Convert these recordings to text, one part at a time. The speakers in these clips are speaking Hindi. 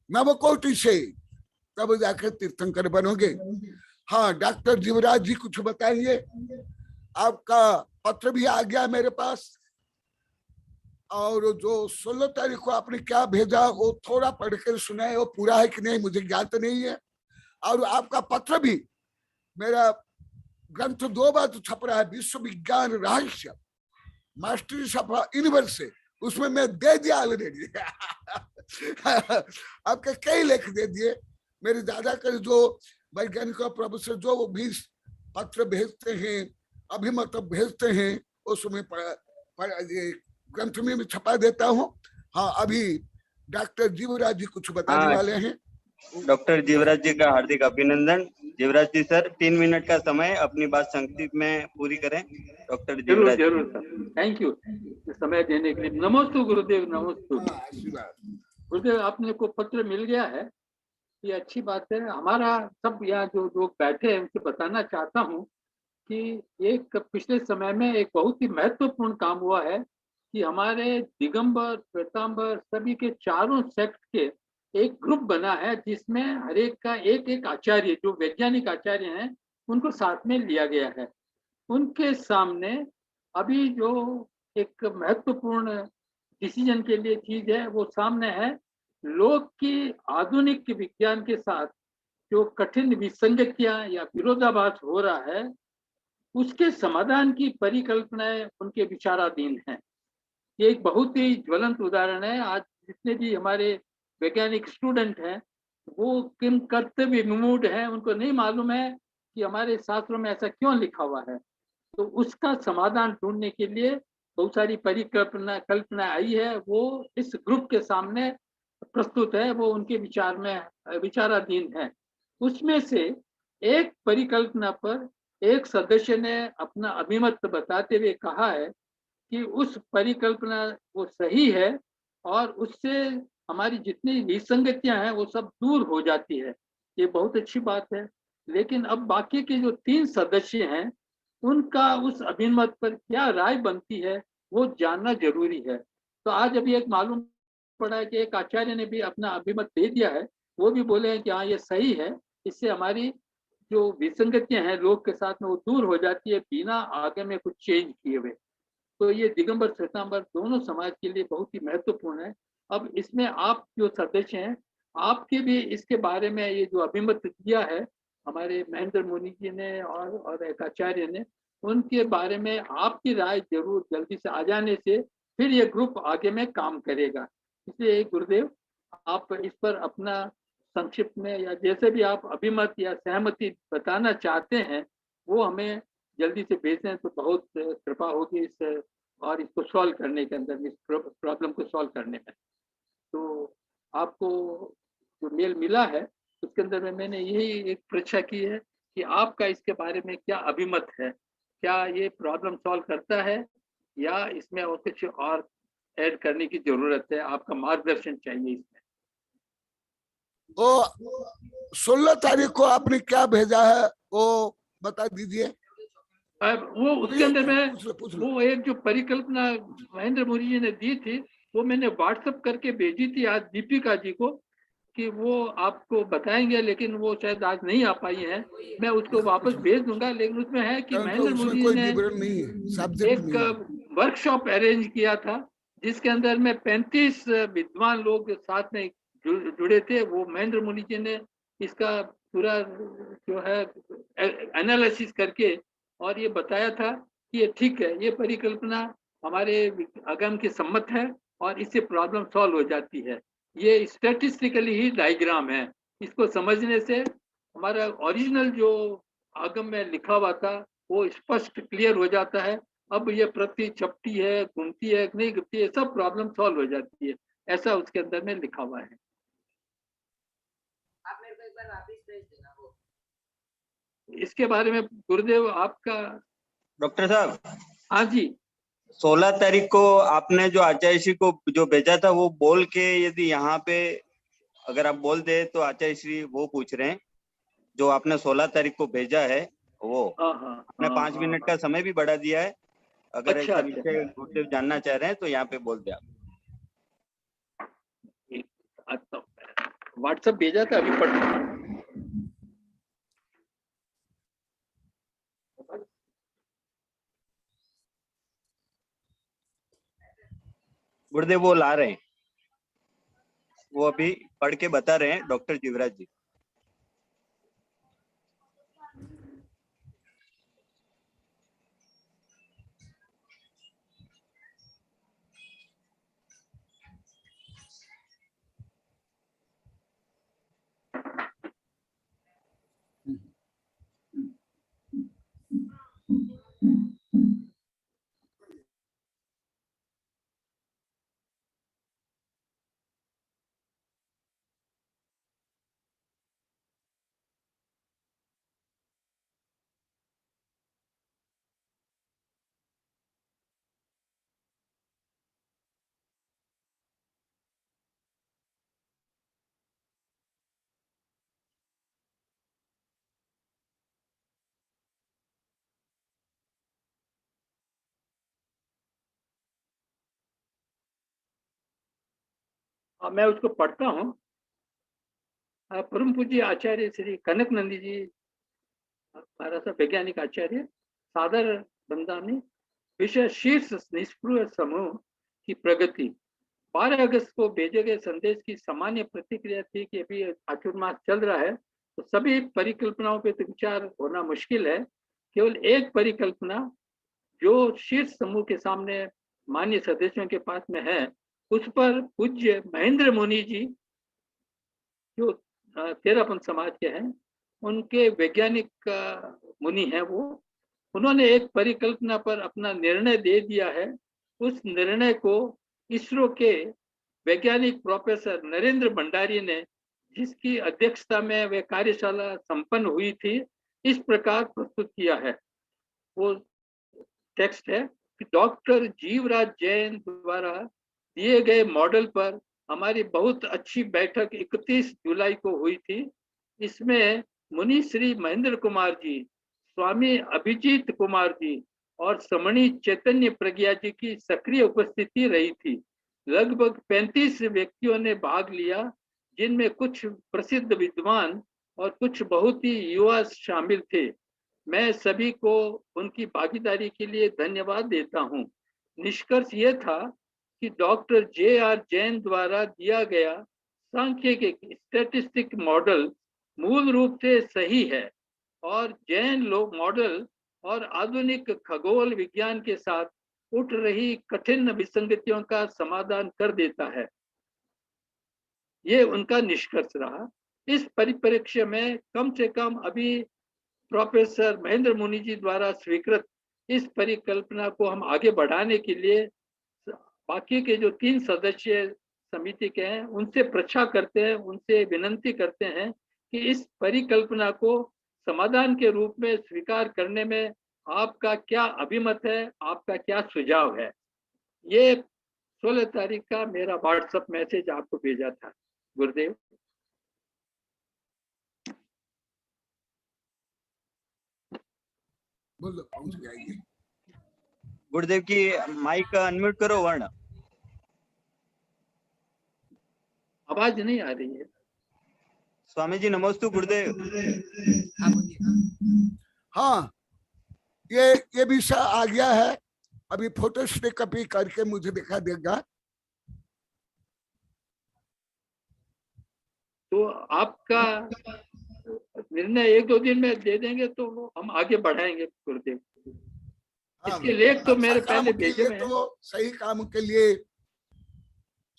नवकोटि से, तब जाकर तीर्थंकर बनोगे। हाँ, डॉक्टर जीवराज जी कुछ बताइए। आपका पत्र भी आ गया मेरे पास, और जो 16 तारीख को आपने क्या भेजा वो थोड़ा पढ़ कर सुनाए, वो पूरा है कि नहीं मुझे ज्ञात नहीं है। और आपका पत्र भी, मेरा ग्रंथ 2 बार तो छप रहा है, विश्व विज्ञान रहस्य मास्टरी सफा यूनिवर्स से, उसमें मैं दे दिया ऑलरेडी। आपके कई लेख दे दिए। मेरे दादा कर जो वैज्ञानिक प्रोफेसर जो वो भी पत्र भेजते हैं, अभिमत भेजते हैं, उसमें ग्रंथ में छपा देता हूँ। हाँ, अभी डॉक्टर जीवराज जी कुछ बताने वाले हैं। डॉक्टर जीवराज जी का हार्दिक अभिनंदन। जीवराज जी सर, 3 मिनट का समय, अपनी बात संक्षिप्त में पूरी करें। डॉक्टर जीवराज। जरूर सर, थैंक यू समय देने के लिए। नमस्ते गुरुदेव, नमस्ते गुरुदेव। आपने को पत्र मिल गया है, ये अच्छी बात है। हमारा सब यहाँ जो लोग बैठे हैं उनसे बताना चाहता हूँ कि एक पिछले समय में एक बहुत ही महत्वपूर्ण काम हुआ है कि हमारे दिगंबर, श्वेतांबर सभी के चारों सेक्ट के एक ग्रुप बना है, जिसमें हर एक का एक एक आचार्य, जो वैज्ञानिक आचार्य हैं, उनको साथ में लिया गया है। उनके सामने अभी जो एक महत्वपूर्ण डिसीजन के लिए चीज है वो सामने है, लोग की आधुनिक विज्ञान के साथ जो कठिन विसंगतियां या विरोधाभास हो रहा है, उसके समाधान की परिकल्पनाएं उनके विचाराधीन हैं। ये एक बहुत ही ज्वलंत उदाहरण है। आज जितने भी हमारे वैज्ञानिक स्टूडेंट हैं, वो किन कर्तव्य विमूढ़ हैं, उनको नहीं मालूम है कि हमारे शास्त्रों में ऐसा क्यों लिखा हुआ है। तो उसका समाधान ढूंढने के लिए बहुत सारी कल्पना आई है, वो इस ग्रुप के सामने प्रस्तुत है, वो उनके विचार में विचाराधीन है। उसमें से एक परिकल्पना पर एक सदस्य ने अपना अभिमत बताते हुए कहा है कि उस परिकल्पना वो सही है और उससे हमारी जितनी विसंगतियां हैं वो सब दूर हो जाती है। ये बहुत अच्छी बात है। लेकिन अब बाकी के जो 3 सदस्य हैं, उनका उस अभिमत पर क्या राय बनती है वो जानना जरूरी है। तो आज अभी एक मालूम पड़ा है कि एक आचार्य ने भी अपना अभिमत दे दिया है। वो भी बोले हैं कि हाँ ये सही है, इससे हमारी जो विसंगतियां हैं लोग के साथ में वो दूर हो जाती है, बिना आगे में कुछ चेंज किए हुए। तो ये दिगंबर श्वेतांबर दोनों समाज के लिए बहुत ही महत्वपूर्ण है। अब इसमें आप जो सदस्य हैं, आपके भी इसके बारे में ये जो अभिमत दिया है हमारे महेंद्र मुनि जी ने और एक आचार्य ने, उनके बारे में आपकी राय जरूर जल्दी से आ जाने से फिर ये ग्रुप आगे में काम करेगा। इसलिए गुरुदेव, आप इस पर अपना संक्षिप्त में या जैसे भी आप अभिमत या सहमति बताना चाहते हैं वो हमें जल्दी से भेजें तो बहुत कृपा होगी इस और इसको सॉल्व करने के अंदर, इस प्रॉब्लम को सॉल्व करने में। तो आपको जो मेल मिला है उसके अंदर में मैंने यही एक परीक्षा की है कि आपका इसके बारे में क्या अभिमत है, क्या ये प्रॉब्लम सॉल्व करता है या इसमें और कुछ और ऐड करने की जरूरत है। आपका मार्गदर्शन चाहिए इसमें। वो 16 तारीख को आपने क्या भेजा है वो बता दीजिए। वो उसके अंदर में वो एक जो परिकल्पना महेंद्र मुनि जी ने दी थी वो मैंने व्हाट्सएप करके भेजी थी आज दीपिका जी को कि वो आपको बताएंगे, लेकिन वो शायद आज नहीं आ पाई है। मैं उसको वापस भेज दूंगा। लेकिन उसमें है कि महेंद्र मुनि जी ने एक वर्कशॉप अरेंज किया था जिसके अंदर में 35 विद्वान लोग साथ में जुड़े थे। वो महेंद्र मुनि जी ने इसका पूरा जो है एनालिसिस करके और ये बताया था कि ये ठीक है, ये परिकल्पना हमारे आगम के सम्मत है और इससे प्रॉब्लम सॉल्व हो जाती है। ये स्टैटिस्टिकली ही डायग्राम है। इसको समझने से हमारा ओरिजिनल जो आगम में लिखा हुआ था वो स्पष्ट क्लियर हो जाता है। अब ये प्रति चपटी है, घूमती है, नहीं घूमती है, सब प्रॉब्लम सॉल्व हो जाती है। ऐसा उसके अंदर में लिखा हुआ है। आप मेरे को एक बार वापस भेज देना वो। इसके बारे में गुरुदेव आपका। डॉक्टर साहब। हाँ जी। 16 तारीख को आपने जो आचार्य श्री को जो भेजा था वो बोल के, यदि यहाँ पे अगर आप बोल दे तो आचार्य श्री वो पूछ रहे हैं जो आपने 16 तारीख को भेजा है वो। आपने 5 मिनट का समय भी बढ़ा दिया है। अगर ऐसा विषय गुरुदेव जानना चाह रहे हैं तो यहाँ पे बोल दे आप। व्हाट्सएप भेजा था, अभी पढ़। गुरुदेव वो ला रहे हैं, वो अभी पढ़ के बता रहे हैं डॉक्टर जीवराज जी। मैं उसको पढ़ता हूँ। परम पूज्य आचार्य श्री कनक नंदी जी, हमारा सा वैज्ञानिक आचार्य, सादर बंदानी, विषय शीर्ष निष्क्रिय समूह की प्रगति। 12 अगस्त को भेजे गए संदेश की सामान्य प्रतिक्रिया थी कि अभी चातुर्मास चल रहा है तो सभी परिकल्पनाओं पे तो विचार होना मुश्किल है। केवल एक परिकल्पना जो शीर्ष समूह के सामने मान्य सदस्यों के पास में है, उस पर पूज्य महेंद्र मुनि जी जो तेरापंथ समाज के हैं, उनके वैज्ञानिक मुनि हैं वो, उन्होंने एक परिकल्पना पर अपना निर्णय दे दिया है। उस निर्णय को इसरो के वैज्ञानिक प्रोफेसर नरेंद्र भंडारी ने, जिसकी अध्यक्षता में वह कार्यशाला संपन्न हुई थी, इस प्रकार प्रस्तुत किया है। वो टेक्स्ट है कि डॉक्टर जीवराज जैन द्वारा दिए गए मॉडल पर हमारी बहुत अच्छी बैठक 31 जुलाई को हुई थी। इसमें मुनि श्री महेंद्र कुमार जी, स्वामी अभिजीत कुमार जी और समणी चैतन्य प्रज्ञा जी की सक्रिय उपस्थिति रही थी। लगभग 35 व्यक्तियों ने भाग लिया, जिनमें कुछ प्रसिद्ध विद्वान और कुछ बहुत ही युवा शामिल थे। मैं सभी को उनकी भागीदारी के लिए धन्यवाद देता हूं। निष्कर्ष यह था कि डॉक्टर जे.आर. जैन द्वारा दिया गया सांख्यिक स्टैटिस्टिक मॉडल मूल रूप से सही है और जैन लोग मॉडल और आधुनिक खगोल विज्ञान के साथ उठ रही कठिन विसंगतियों का समाधान कर देता है। ये उनका निष्कर्ष रहा। इस परिप्रेक्ष्य में कम से कम अभी प्रोफेसर महेंद्र मुनि जी द्वारा स्वीकृत इस परिकल्पना को हम आगे बढ़ाने के लिए बाकी के जो 3 सदस्य समिति के हैं उनसे प्रच्छा करते हैं, उनसे विनंती करते हैं कि इस परिकल्पना को समाधान के रूप में स्वीकार करने में आपका क्या अभिमत है, आपका क्या सुझाव है। ये 16 तारीख का मेरा व्हाट्सएप मैसेज आपको भेजा था। गुरुदेव। बोलो, पहुंच जाइए। गुरुदेव की माइक अनम्यूट करो वर्ण। आवाज नहीं आ रही है। स्वामी जी नमस्ते गुरुदेव। हाँ, ये विषय आ गया है, अभी फोटो स्टेट कॉपी करके मुझे दिखा देगा। तो आपका निर्णय 1-2 दिन में दे देंगे तो हम आगे बढ़ाएंगे गुरुदेव। इसके लेख तो मेरे पहले भेजे में तो सही काम के लिए,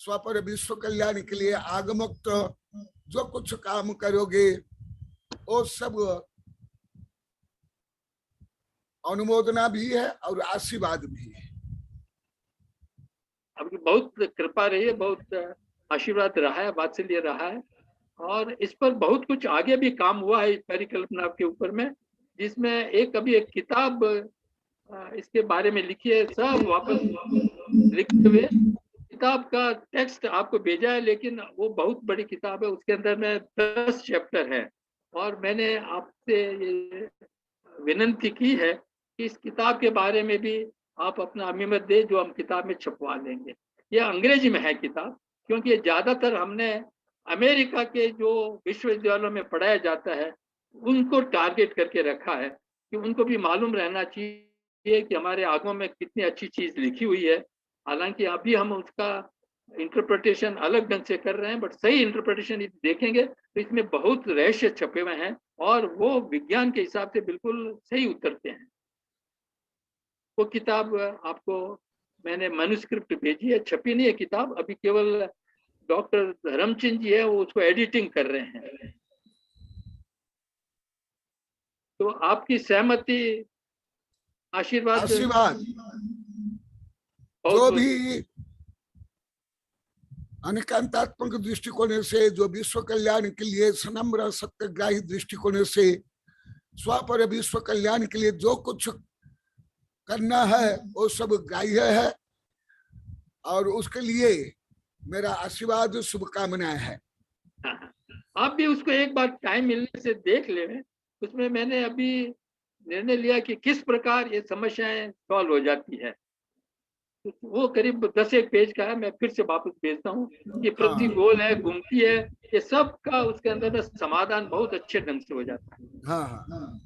स्वापर विश्व कल्याण के लिए आगमुक्त जो कुछ काम करोगे वो सब अनुमोदना भी है और आशीर्वाद भी है। आपकी बहुत कृपा रही है, बहुत आशीर्वाद रहा है, वात्सल्य रहा है और इस पर बहुत कुछ आगे भी काम हुआ है इस परिकल्पना के ऊपर में, जिसमें अभी एक किताब इसके बारे में लिखी है, सब वापस लिखते हुए किताब का टेक्स्ट आपको भेजा है, लेकिन वो बहुत बड़ी किताब है, उसके अंदर में 10 चैप्टर है और मैंने आपसे ये विनंती की है कि इस किताब के बारे में भी आप अपना अभिमत दे, जो हम किताब में छपवा लेंगे। ये अंग्रेजी में है किताब, क्योंकि ज्यादातर हमने अमेरिका के जो विश्वविद्यालयों में पढ़ाया जाता है उनको टारगेट करके रखा है कि उनको भी मालूम रहना चाहिए कि हमारे आगमों में कितनी अच्छी चीज लिखी हुई है। हालांकि अभी हम उसका इंटरप्रिटेशन अलग ढंग से कर रहे हैं, बट सही इंटरप्रिटेशन देखेंगे तो इसमें बहुत रहस्य छपे हुए हैं और वो विज्ञान के हिसाब से बिल्कुल सही उतरते हैं। वो किताब आपको मैंने मैन्युस्क्रिप्ट भेजी है, छपी नहीं है किताब अभी, केवल डॉक्टर धर्मचंद जी है वो उसको एडिटिंग कर रहे हैं। तो आपकी सहमति, आशीर्वाद आशीर्वाद बहुत जो भी अनेकांतात्मक दृष्टिकोण से, जो विश्व कल्याण के लिए सनम्र सत्यग्राही दृष्टिकोण से, स्वापर विश्व कल्याण के लिए जो कुछ करना है वो सब ग्राह्य है और उसके लिए मेरा आशीर्वाद शुभकामनाएं है। आप भी उसको एक बार टाइम मिलने से देख ले। उसमें मैंने अभी निर्णय लिया कि किस प्रकार ये समस्याएं सॉल्व हो जाती है। वो करीब 10 एक पेज का है, मैं फिर से वापस भेजता हूँ। ये पृथ्वी गोल है, घूमती है, ये सब का उसके अंदर समाधान बहुत अच्छे ढंग से हो जाता है। हाँ हाँ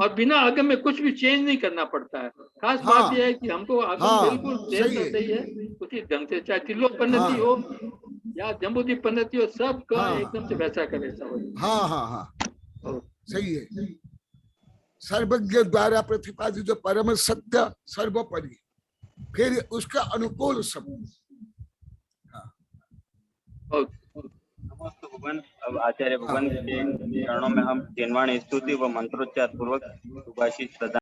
और बिना आगम में कुछ भी चेंज नहीं करना पड़ता है। खास हाँ, बात यह है कि हमको आगम हाँ, बिल्कुल सही है। सही है उसी ढंग से, चाहे त्रिलोक पन्नति हाँ, हो या जम्बूद्वीप पन्नति हो, सब का हाँ, एकदम से वैसा का वैसा हो। हाँ हाँ हाँ सही है। सर्वज्ञ द्वारा प्रतिपादित जो परम सत्य सर्वोपरि, फिर उसका अनुकूल सब। नमस्ते भगवान। अब आचार्य भगवान के चरणों में हम 3वां स्तुति व मंत्रोच्चार पूर्वक सुभाषित प्रदान